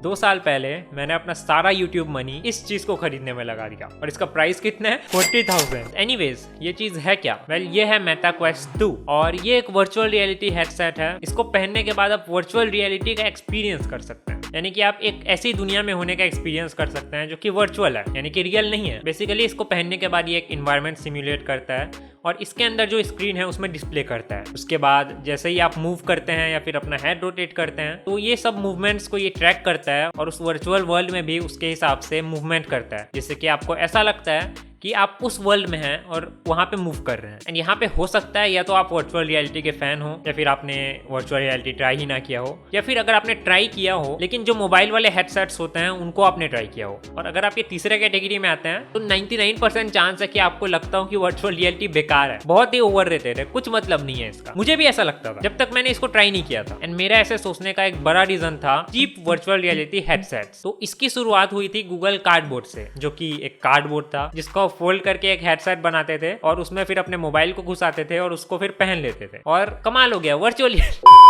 2 साल पहले मैंने अपना सारा यूट्यूब मनी इस चीज को खरीदने में लगा दिया और इसका प्राइस कितना है 40,000। एनीवेज ये चीज है क्या? वेल ये है मेटा क्वेस्ट 2 और ये एक वर्चुअल रियलिटी हेडसेट है। इसको पहनने के बाद आप वर्चुअल रियलिटी का एक्सपीरियंस कर सकते हैं, यानी कि आप एक ऐसी दुनिया में होने का एक्सपीरियंस कर सकते हैं जो कि वर्चुअल है, यानी कि रियल नहीं है। बेसिकली इसको पहनने के बाद ये एक इन्वायरमेंट सिमुलेट करता है और इसके अंदर जो स्क्रीन है उसमें डिस्प्ले करता है। उसके बाद जैसे ही आप मूव करते हैं या फिर अपना हेड रोटेट करते हैं तो ये सब मूवमेंट्स को ये ट्रैक करता है और उस वर्चुअल वर्ल्ड में भी उसके हिसाब से मूवमेंट करता है, जिससे कि आपको ऐसा लगता है कि आप उस वर्ल्ड में हैं और वहाँ पे मूव कर रहे हैं। एंड यहाँ पे हो सकता है या तो आप वर्चुअल रियलिटी के फैन हो या फिर आपने वर्चुअल रियलिटी ट्राई ही ना किया हो, या फिर अगर आपने ट्राई किया हो लेकिन जो मोबाइल वाले हेडसेट्स होते हैं उनको आपने ट्राई किया हो। और अगर आप ये तीसरे कैटेगरी में आते हैं तो 99% चांस है कि आपको लगता हो कि वर्चुअल रियलिटी बेकार है, बहुत ही ओवररेटेड है, कुछ मतलब नहीं है इसका। मुझे भी ऐसा लगता था जब तक मैंने इसको ट्राई नहीं किया था। एंड मेरा ऐसे सोचने का एक बड़ा रीजन था चीप वर्चुअल रियलिटी हेडसेट्स। तो इसकी शुरुआत हुई थी गूगल कार्डबोर्ड से, जो कि एक कार्डबोर्ड था जिसको फोल्ड करके एक हेडसेट बनाते थे और उसमें फिर अपने मोबाइल को घुसाते थे और उसको फिर पहन लेते थे और कमाल हो गया वर्चुअल।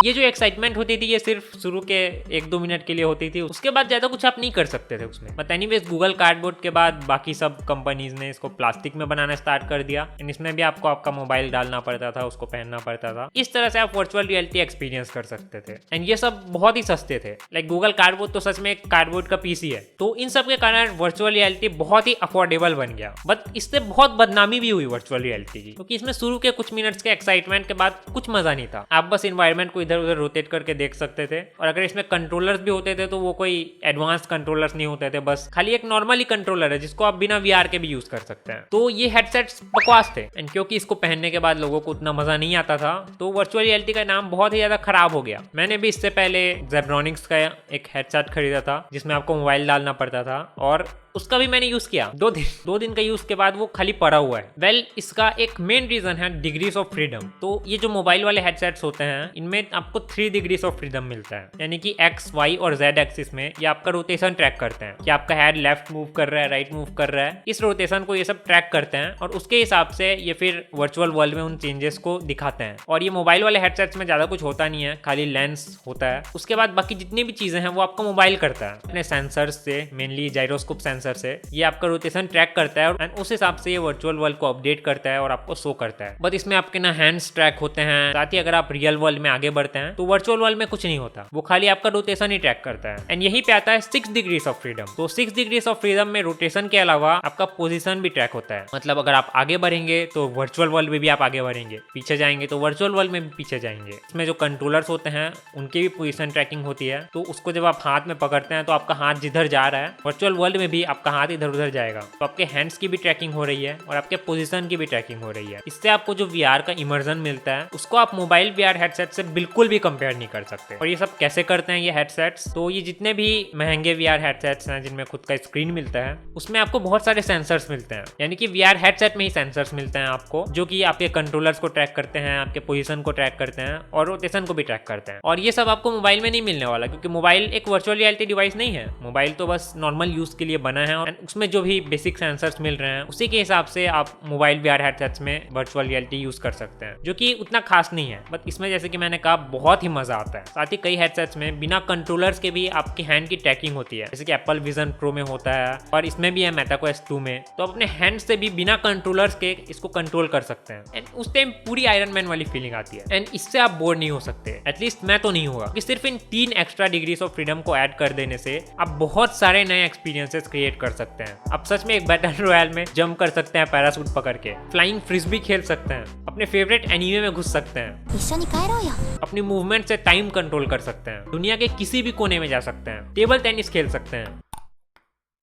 ये जो एक्साइटमेंट होती थी ये सिर्फ शुरू के 1-2 मिनट के लिए होती थी, उसके बाद ज्यादा कुछ आप नहीं कर सकते थे उसमें। बट एनीवेज गूगल कार्डबोर्ड के बाद बाकी सब कंपनीज ने इसको प्लास्टिक में बनाना स्टार्ट कर दिया एंड इसमें भी आपको आपका मोबाइल डालना पड़ता था, उसको पहनना पड़ता था। इस तरह से आप वर्चुअल रियलिटी एक्सपीरियंस कर सकते थे एंड ये सब बहुत ही सस्ते थे। लाइक गूगल कार्डबोर्ड तो सच में एक कार्डबोर्ड का पीसी है, तो इन सब के कारण वर्चुअल रियलिटी बहुत ही अफोर्डेबल बन गया। बट इससे बहुत बदनामी भी हुई वर्चुअल रियलिटी की, क्योंकि इसमें शुरू के कुछ मिनट्स के एक्साइटमेंट के बाद कुछ मजा नहीं था। आप बस इन्वायरमेंट को इधर उधर रोटेट करके देख सकते थे और अगर इसमें कंट्रोलर्स भी होते थे तो वो कोई एडवांस कंट्रोलर्स नहीं होते थे, बस खाली एक नॉर्मली कंट्रोलर है जिसको आप बिना वीआर के भी यूज कर सकते हैं। तो ये हेडसेट्स बकवास थे एंड क्योंकि इसको पहनने के बाद लोगों को उतना मजा नहीं आता था तो वर्चुअल रियलिटी का नाम बहुत ही ज्यादा खराब हो गया। मैंने भी इससे पहले जेब्रॉनिक्स का एक हेडसेट खरीदा था जिसमें आपको मोबाइल डालना पड़ता था और उसका भी मैंने यूज किया 2 दिन का यूज के बाद वो खाली पड़ा हुआ है। वेल इसका एक मेन रीजन है डिग्रीज ऑफ फ्रीडम। तो ये जो मोबाइल वाले हेडसेट्स होते हैं इनमें आपको 3 डिग्रीज ऑफ फ्रीडम मिलता है, यानी कि X, Y और Z एक्सिस में ये आपका रोटेशन ट्रैक करते हैं कि आपका हेड लेफ्ट मूव कर रहा है, राइट मूव कर रहा है। इस रोटेशन को ये सब ट्रैक करते हैं और उसके हिसाब से ये फिर वर्चुअल वर्ल्ड में उन चेंजेस को दिखाते हैं। और ये मोबाइल वाले हेडसेट्स में ज्यादा कुछ होता नहीं है, खाली लेंस होता है। उसके बाद बाकी जितनी भी चीजें हैं वो आपका मोबाइल करता है अपने सेंसर्स से, मेनली जाइरोस्कोप सेंसर से ये आपका रोटेशन ट्रैक करता है एंड उस हिसाब से ये वर्चुअल वर्ल्ड को अपडेट करता है और आपको शो करता है। बट इसमें आपके ना हैंड्स ट्रैक होते हैं, साथ ही अगर आप रियल वर्ल्ड में आगे बढ़ते हैं तो वर्चुअल वर्ल्ड में कुछ नहीं होता, वो खाली आपका रोटेशन ही ट्रैक करता है। एंड यही पे आता है 6 डिग्रीज ऑफ फ्रीडम। तो 6 डिग्रीज ऑफ फ्रीडम में रोटेशन के अलावा आपका पोजीशन भी ट्रैक होता है। मतलब अगर आप आगे बढ़ेंगे तो वर्चुअल वर्ल्ड में भी आप आगे बढ़ेंगे, पीछे जाएंगे तो वर्चुअल वर्ल्ड में भी पीछे जाएंगे। इसमें जो कंट्रोलर्स होते हैं उनकी भी पोजीशन ट्रैकिंग होती है, तो उसको जब आप हाथ में पकड़ते हैं तो आपका हाथ जिधर जा रहा है वर्चुअल वर्ल्ड में भी आपका हाथ इधर उधर जाएगा। तो आपके हैंड्स की भी ट्रैकिंग हो रही है और आपके पोजीशन की भी ट्रैकिंग हो रही है। इससे आपको जो वीआर का इमर्जन मिलता है उसको आप मोबाइल वीआर हेडसेट से बिल्कुल भी कंपेयर नहीं कर सकते। और ये सब कैसे करते हैं ये हेडसेट्स? तो ये जितने भी महंगे वीआर हेडसेट्स हैं जिनमें खुद का स्क्रीन मिलता है उसमें आपको बहुत सारे सेंसर्स मिलते हैं, यानी कि वीआर हेडसेट में ही सेंसर्स मिलते हैं आपको, जो कि आपके कंट्रोलर्स को ट्रैक करते हैं, आपके पोजीशन को ट्रैक करते हैं और रोटेशन को भी ट्रैक करते हैं। और ये सब आपको मोबाइल में नहीं मिलने वाला, क्योंकि मोबाइल एक वर्चुअल रियलिटी डिवाइस नहीं है। मोबाइल तो बस नॉर्मल यूज के लिए बना है और उसमें जो भी बेसिक सेंसर्स मिल रहे हैं उसी के हिसाब से आप मोबाइल वीआर हेडसेट्स में वर्चुअल रियलिटी यूज कर सकते हैं, जो कि उतना खास नहीं है। बट इसमें जैसे कि मैंने कहा बहुत ही मजा आता है। साथ ही कई हेडसेट्स में बिना कंट्रोलर्स के भी आपकी हैंड की ट्रैकिंग होती है, जैसे कि एप्पल विजन प्रो में होता है और इसमें भी है मेटा क्वेस्ट 2 में। तो अपने हैंड से भी बिना कंट्रोलर्स के इसको कंट्रोल कर सकते हैं एंड उस टाइम पूरी आयरन मैन वाली फीलिंग आती है एंड इससे आप बोर नहीं हो सकते। एटलीस्ट मैं तो नहीं हुआ, कि सिर्फ इन 3 एक्स्ट्रा डिग्रीज ऑफ फ्रीडम को ऐड कर देने से आप बहुत सारे नए एक्सपीरियंसेस क्रिएट कर सकते हैं। आप सच में एक बैटल रॉयल में जंप कर सकते हैं पैराशूट पकड़ के, फ्लाइंग फ्रिस्बी खेल सकते हैं, अपने फेवरेट एनीमे में घुस सकते हैं, अपनी मूवमेंट से टाइम कंट्रोल कर सकते हैं, दुनिया के किसी भी कोने में जा सकते हैं, टेबल टेनिस खेल सकते हैं,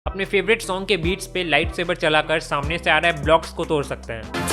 अपने फेवरेट सॉन्ग के बीट्स पे लाइट सेबर चलाकर सामने से आ रहे ब्लॉक्स को तोड़ सकते हैं,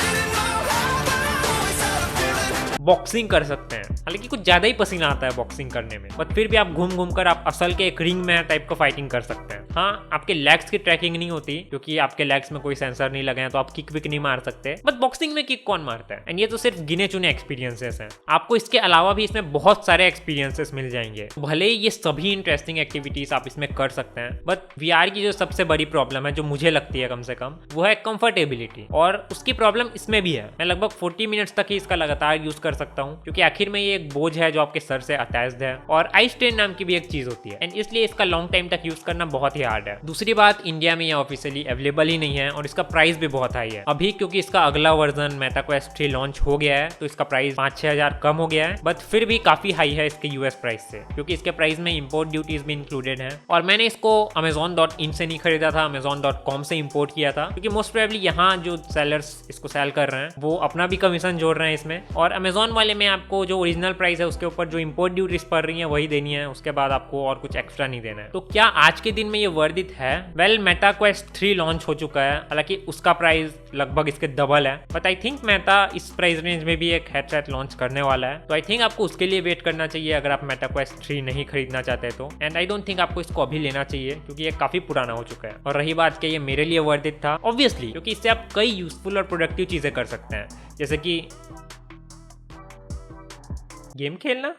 बॉक्सिंग कर सकते हैं। हालांकि कुछ ज्यादा ही पसीना आता है बॉक्सिंग करने में, बट फिर भी आप घूम घूम कर आप असल के एक रिंग में टाइप का फाइटिंग कर सकते हैं। हाँ, आपके लेग्स की ट्रैकिंग नहीं होती क्योंकि आपके लेग्स में कोई सेंसर नहीं लगे हैं, तो आप किक विक नहीं मार सकते। बट बॉक्सिंग में किक कौन मारता है? एंड ये तो सिर्फ गिने चुने एक्सपीरियंसेस हैं। आपको इसके अलावा भी इसमें बहुत सारे एक्सपीरियंसेस मिल जाएंगे। भले ही ये सभी इंटरेस्टिंग एक्टिविटीज आप इसमें कर सकते हैं, बट वीआर की जो सबसे बड़ी प्रॉब्लम है, जो मुझे लगती है कम से कम, वो है कंफर्टेबिलिटी। और उसकी प्रॉब्लम इसमें भी है। मैं लगभग 40 मिनट्स तक ही इसका लगातार यूज कर सकता हूँ, क्योंकि आखिर में ये एक बोझ है जो आपके सर से अटैच्ड है, और आई स्ट्रेन नाम की भी एक चीज होती है, एंड इसलिए इसका लॉन्ग टाइम तक यूज करना बहुत ही हार्ड है। दूसरी बात, इंडिया में ये ऑफिशियली अवेलेबल ही नहीं है और इसका प्राइस भी बहुत हाई है अभी, क्योंकि इसका अगला वर्जन MetaQuest 3 लॉन्च हो गया है, तो इसका प्राइस 5-6 हजार कम हो गया है, बट फिर भी काफी हाई है इसके यूएस प्राइस से, क्योंकि इसके प्राइस में इंपोर्ट ड्यूटीज भी इंक्लूडेड है। और मैंने इसको Amazon.in से नहीं खरीदा था, Amazon.com से इंपोर्ट किया था, क्योंकि मोस्ट प्रोबेबली यहाँ जो सेलर्स इसको सेल कर रहे हैं वो अपना भी कमीशन जोड़ रहे हैं इसमें, और Amazon वाले में आपको जो ओरिजिनल प्राइस है उसके ऊपर जो इंपोर्ट ड्यूटीज पड़ रही है वही देनी है, उसके बाद आपको और कुछ एक्स्ट्रा नहीं देना है। तो क्या आज के दिन में ये वर्थ इट है? वेल, MetaQuest 3 लॉन्च हो चुका है, हालांकि उसका प्राइस लगभग इसके डबल है, बट आई थिंक मेटा इस प्राइस रेंज में भी एक हेडसेट लॉन्च करने वाला है, तो आई थिंक आपको उसके लिए वेट करना चाहिए अगर आप MetaQuest 3 नहीं खरीदना चाहते तो। एंड आई डोंट थिंक आपको इसको अभी लेना चाहिए, क्योंकि ये काफी पुराना हो चुका है। और रही बात कि ये मेरे लिए वर्थ इट था, ऑब्वियसली, क्योंकि इससे आप कई यूजफुल और प्रोडक्टिव चीजें कर सकते हैं, जैसे कि गेम खेलना।